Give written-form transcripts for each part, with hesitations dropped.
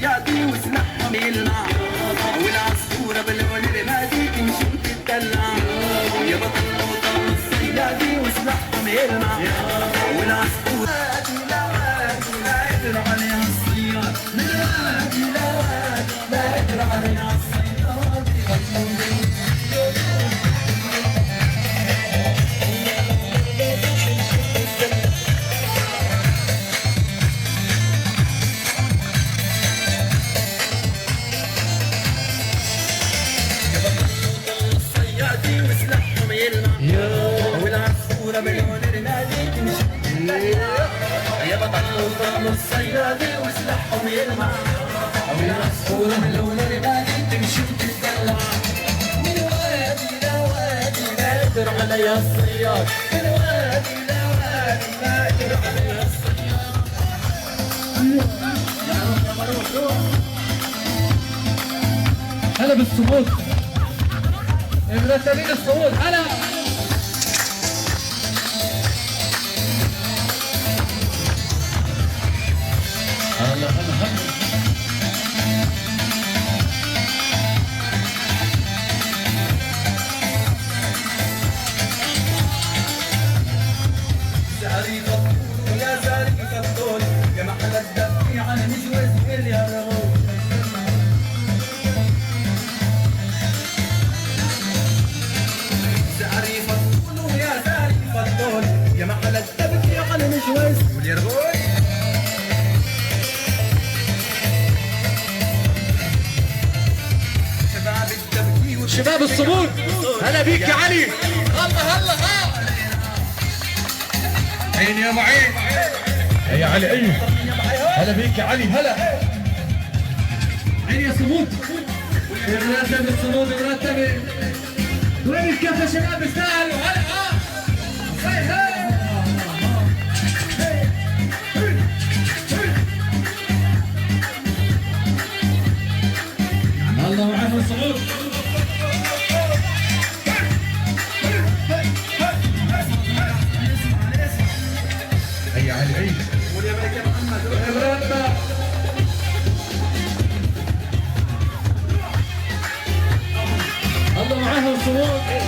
الصيادي وسلاحهم يلمع والعصفورة بالعون الرمادي تمشي وتتدلع يا بطل الوطن الصيادي وسلاحهم يلمع والعصفورة لا يقدر عليها الصياد من وادي لوادي لا يقدر عليها الصياد والعصفورة بالعون الرمادي تمشي يا بطل الوطن الصيادي وسلاحهم يلمع والعصفورة بالعون الرمادي تمشي وتتدلع من وادي لوادي لا يقدر عليها الصياد من وادي لوادي لا يقدر عليها الصياد هلا بالصمود مرتبين الصمود هلا هلا هلا هلا زاري فطول يا زاري فطول يا محل الدفي عن مجوز يا رغول زاري فطول يا زاري فطول يا محل الدفي عن مجوز يا رغول شباب الدبكي شباب الصمود هلا بيك يا علي هلا هلا عين يا معين يا علي ايوه هلا بيك يا علي هلا عين يا صمود مرتب الصمود مرتبه وين الكفه شباب استاهلوا هلا هي هي الله معاهم الصمود هي علي عيد قول يا ملك يا محمد الله معاهم الصمود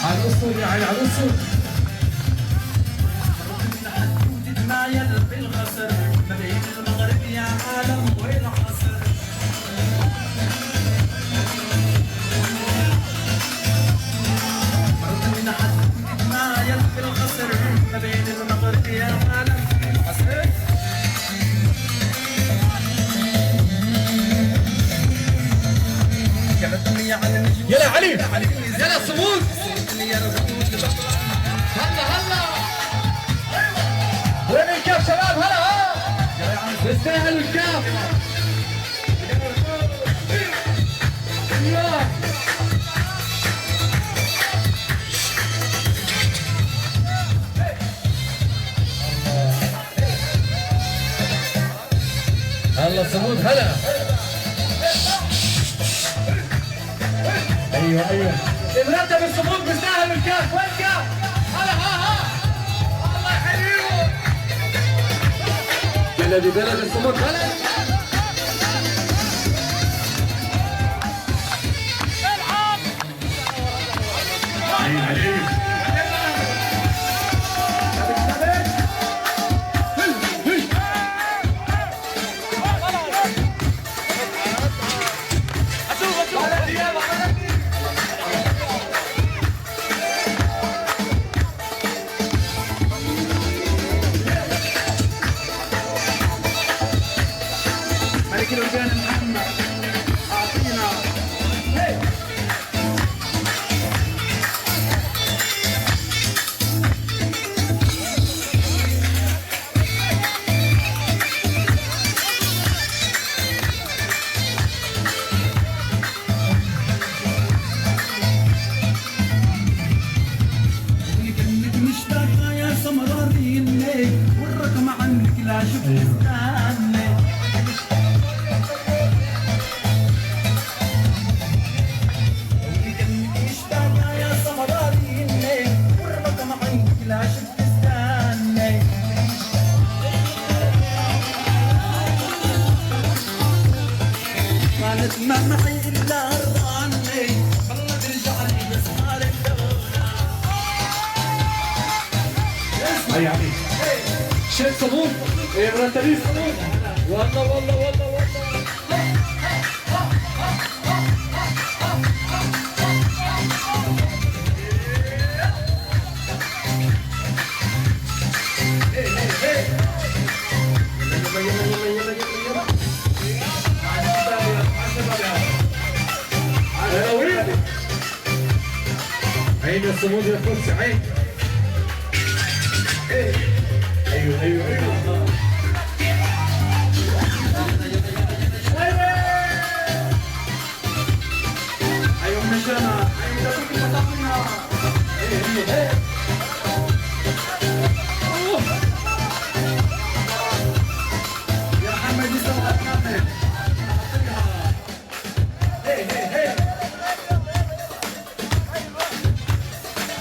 على الأسطول يا علي على الأسطول تتمايل بالغسر ما بين المغرب يا عالم والعصر مرت من حد تتمايل بالغسر ما بين المغرب يا عالم والعصر كلتني عن النجوم يلا علي يلا صمود يا رغول هلا هلا وين الكاف شباب هلا ها تستاهلوا الكاف يا هلا صمود هلا ايوه ايوه مرتب الصمود بيستاهلوا الكاف وين الكاف هلا ها الله يحييهم بلدي بلد الصمود هلا ملك الأردن محمد أعطينا عنك لا شفت استنى وكأنك اشتاق يا سمراري والرقم عنك لا شفت استنى ما نسمع معي الا رضاني والله ترجع لي بس مالك دورة هيا علي شيخ صابون يا مرتبين صابون والله والله والله والله عين الصمود يا فرسي عين ايوه ايوه ايوه ايوه مشينا ايوه كل مطاقنا يا محمد يسوق محمد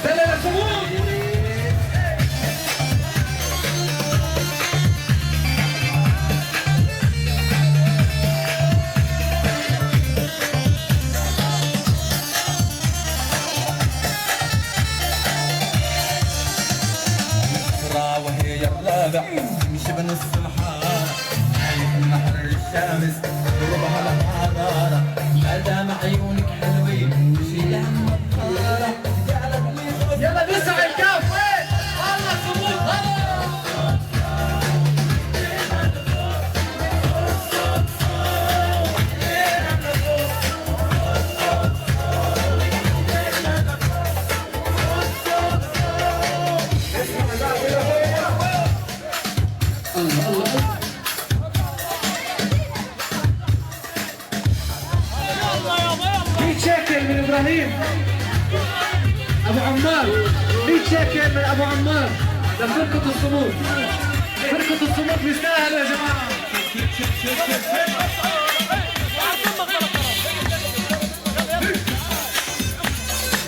دلل الصمود وهي الرابع تمشي بنص الحارة عينك النهر الشامس قربها الحرارة ما دام عيونك حلوين شيلها النظارة جعلت لي خوف يلا نسعى الكاف وين الله الصمود من ابراهيم ابو عمار 100 شيكل من ابو عمار لفرقة الصمود فرقة الصمود بيستاهلوا يا جماعة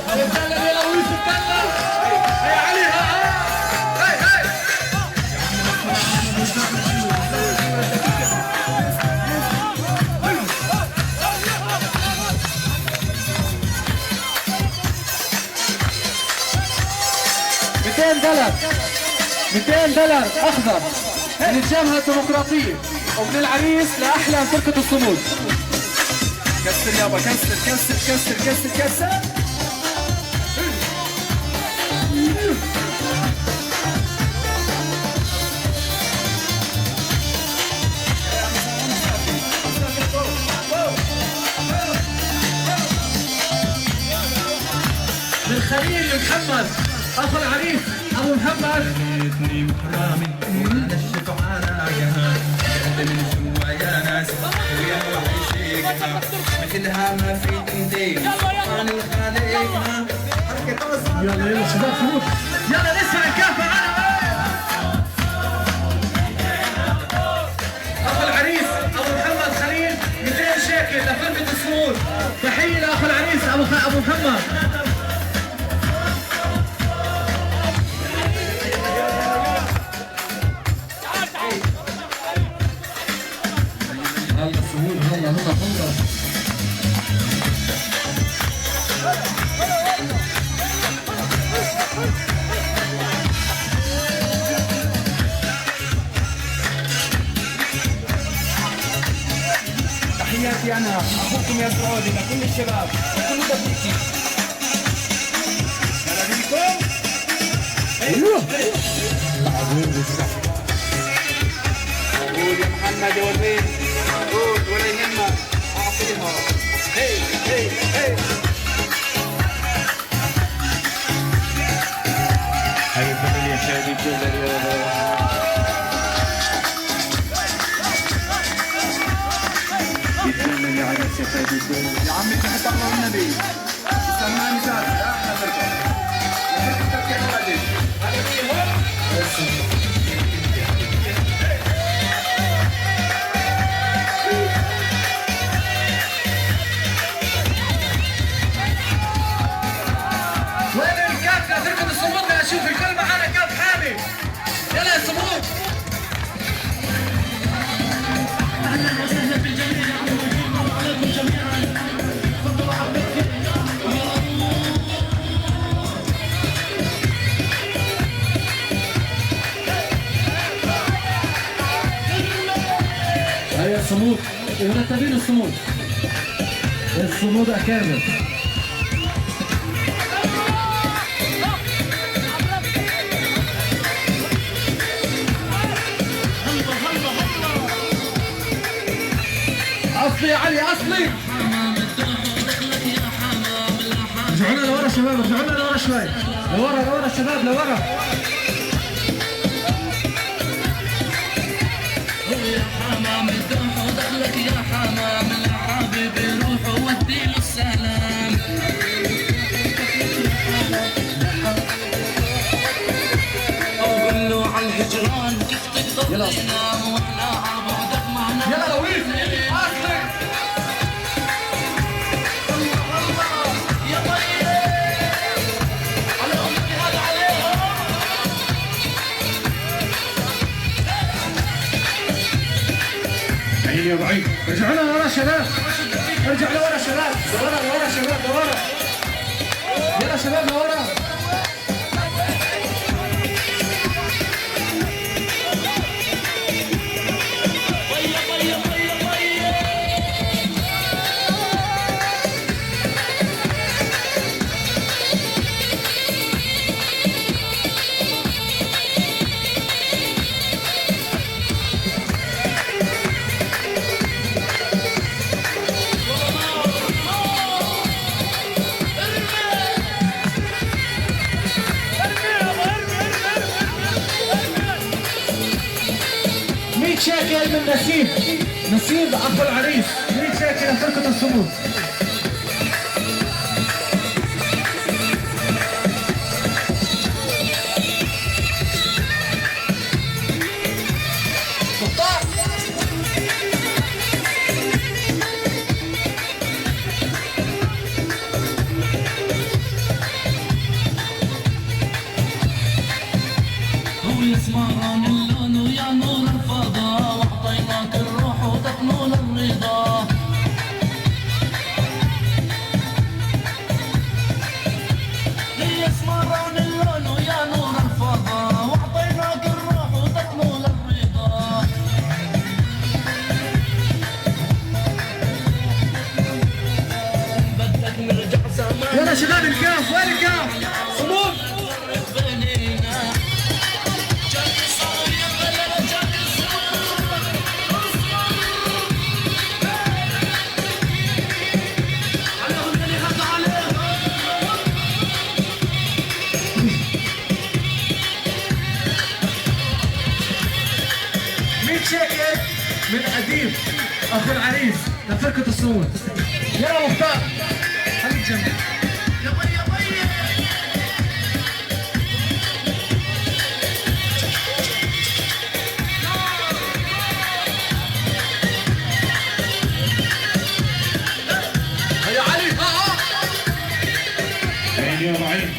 اتكلم يا لويس اتكلم يا علي هاي هاي $200 اخضر من الجبهة الديمقراطية ومن العريس لاحلام فرقة الصمود. كسر يابا كسر كسر كسر كسر كسر من خليل محمد اخو العريس ابو محمد. خليتني محرامي وانا الشفعانة جهان قلبي من جوا يا ناس ويا وحي شيقها مثلها ما في تنتين سبحان الخالقها حركة وصال. يلا يلا شباب فوق يلا نسمع الكافة اخو العريس ابو محمد خليل 200 شيكل لفرقة الصمود. تحية لاخو العريس ابو محمد. هلا الصمود هلا هلا هلا. تحياتي انا اخوكم يا سعودي لكل الشباب وكل دقيقتي. هلا بيكم. ايوه قول يا محمد يا وليد قول ولا يهمك اعطيها. هي هي هي هاي الفاميليا شادي كل الرياضة. يتمنى يا عريس يا فادي الدول. يا عمي تحت الله النبي سمعني زاد يا احلى فرقه يا فرقتك يا ولدي. هلا بيهم. هيا الصمود، مرتبين الصمود. الصمود أكابر. أصلي يا علي أصلي. رجعونا لورا شباب، رجعونا لورا شوي. لورا لورا شباب لورا. يا حمام الدوح ودخلك يا حمام الحبيب روح وودي له السلام. قول له على الهجران كيف تقدر تنام واحنا عبودك معنا. يلا لويس أصلي. يا طيب على امي هذا عليها. عيني يا ابو عيد. رجعونا لورا شباب. ارجع لورا شباب. لورا لورا شباب لورا. يلا شباب لورا. شاكر من نسيب اخو العريس. 100 شاكر لفرقة الصمود. هو يسمران اللون ويا نور الفضاء واعطيناك الروح وتكمل الرضا. يسمران اللون ويا نور الفضاء واعطيناك الروح وتكمل الرضا. بدك نرجع زمان. يلا شباب الكاف، وين الكاف؟ صمود. شاكر من أديب أخو العريس لفرقة الصمود. يلا مختار خليك جنبي. يا بي يا بي. هيا علي. عيني يا ابو عين.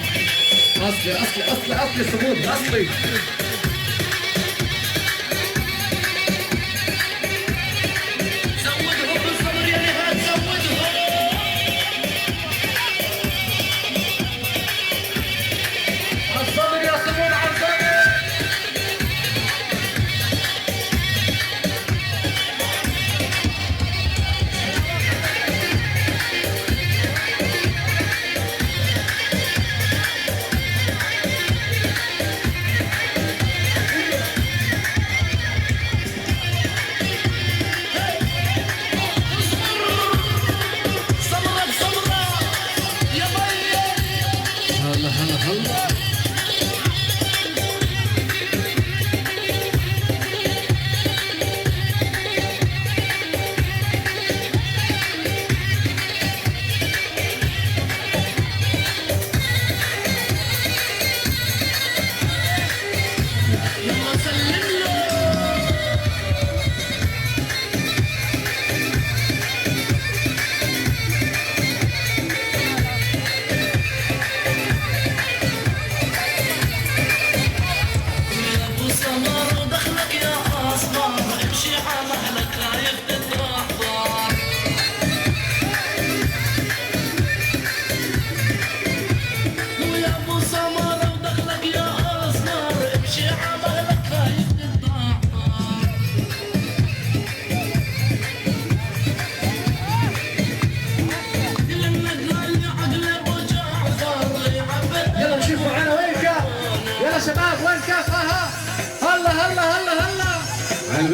اصلي اصلي اصلي اصلي صمود اصلي.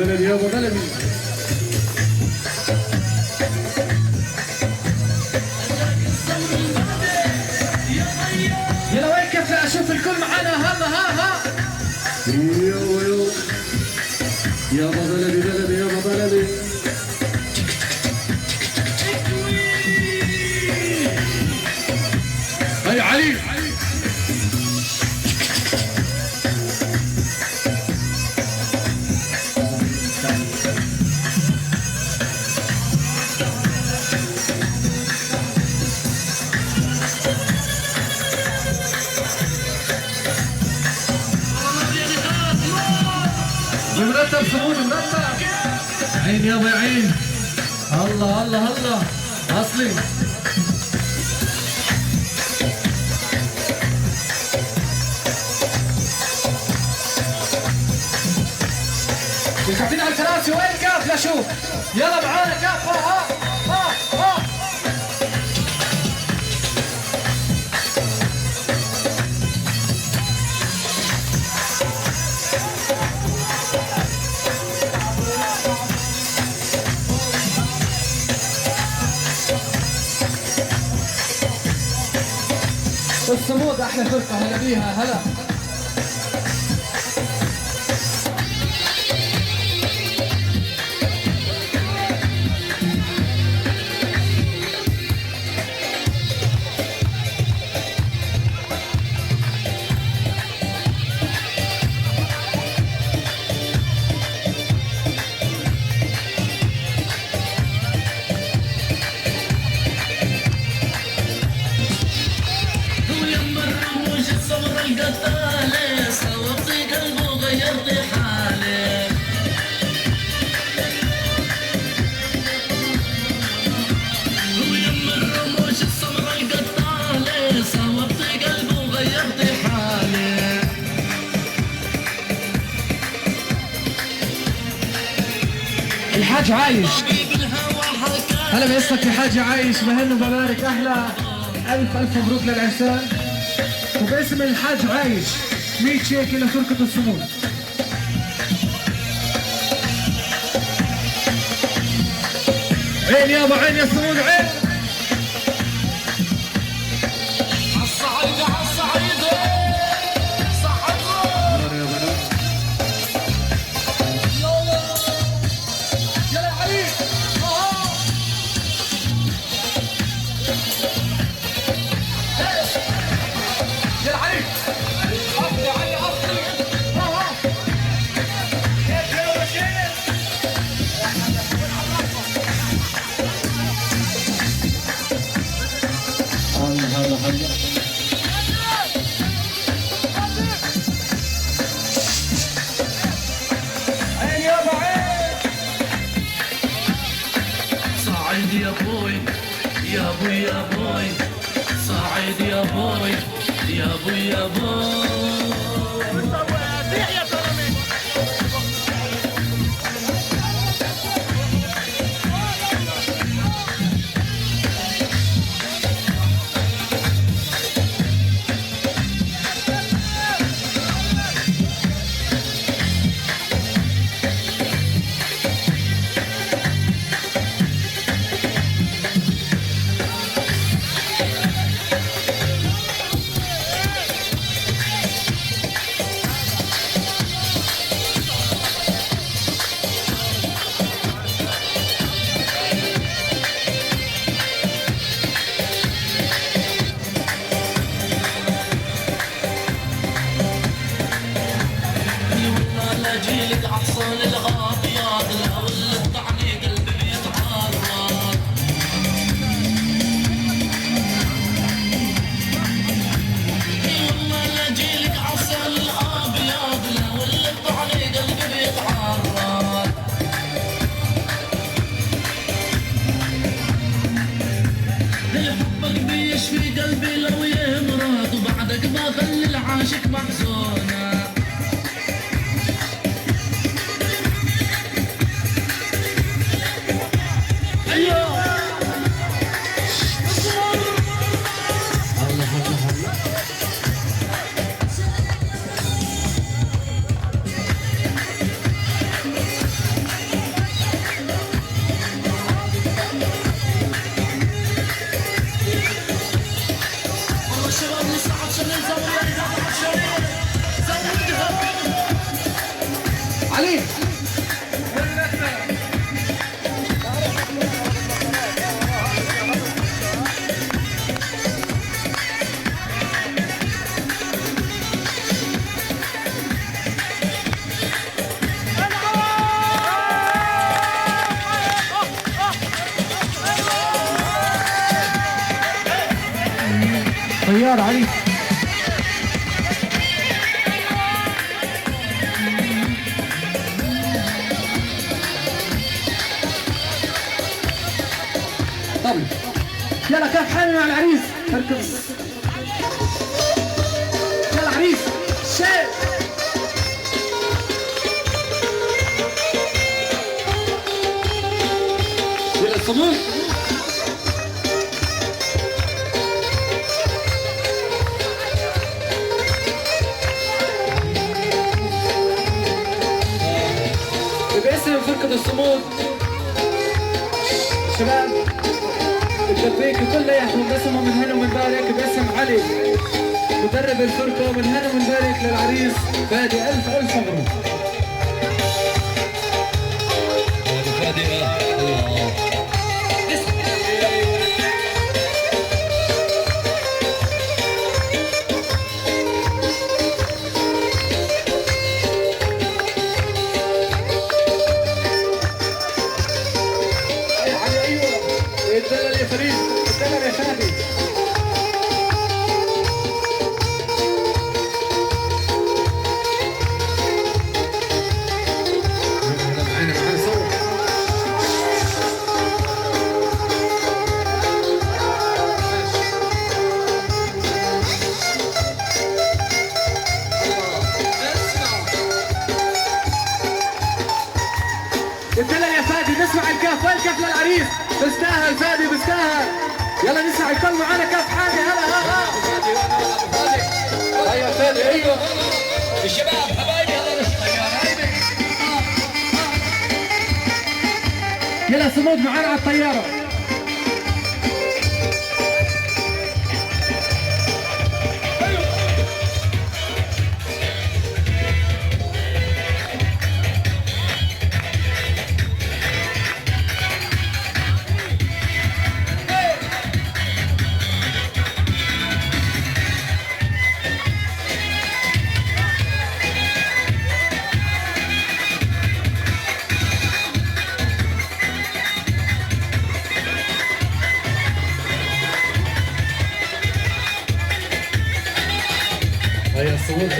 بلدي يابا بلدي. يلا وين كيف اشوف الكل معانا هلا ها يو يابا بلدي يابا بلدي. هاي علي مرتب صمود مرتب. عين يابا يا عين. الله الله الله اصلي. قاعدين على الكراسي وين كاف لاشوف. يلا معانا كاف ها الصمود احلى فرقه هلا بيها هلا. الحاج عايش هلا بيسك يا حاج عايش. بهن وببارك اهلا الف مبروك للعرسان. وباسم الحاج عايش 100 شيك لفرقة الصمود. عين يابا عين يا صمود عين. عالصعيدة عالصعيدة صحتنا. يلا علي يلا علي أصلي علي أصلي. هلا هلا عين يابا عين. صعيد يا بوي يا بوي يا بوي صعيد يا بوي يا بوي يا بوي. جيلك عطسان الغابيات لو اللي طعني قلبي بيتعرض. والله لا جيلك عطسان الغابيات لو اللي طعني قلبي بيتعرض. حبك بيشفي قلبي لو يمرض وبعدك ما خلي العاشق محزونه. الطيارة علي. طب يلا كف حامي مع العريس. اركز يلا عريس شيء. يلا الصمود. باسم فرقة الصمود شباب التبريك كلياتهم باسمهم من هنا ومنبارك باسم علي مدرب الفرقة من هنا ومنبارك للعريس فادي. ألف ألف مبروك. فادي الله. اتدلل يا فريد، اتدلل يا فادي. معانا صوت. اتدلل يا فادي. نسمع الكف، والكف للعريس. بستاهل فادي بستاهل. يلا نسمع الكل معانا كف حامي. هلا ايوه فادي ايوه الشباب حبايبي. يلا صمود معانا على الطياره. هيا الصوت.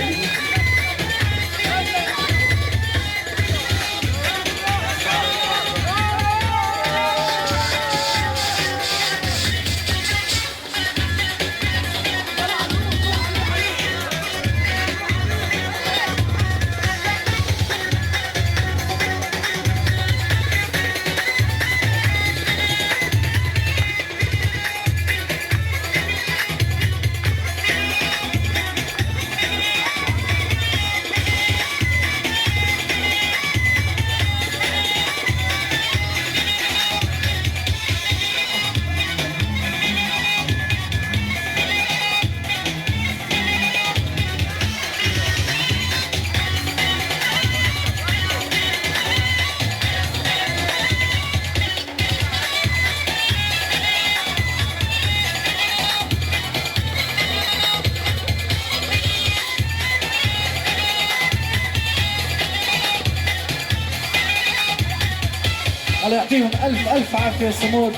الله يعطيهم ألف ألف عافية الصمود.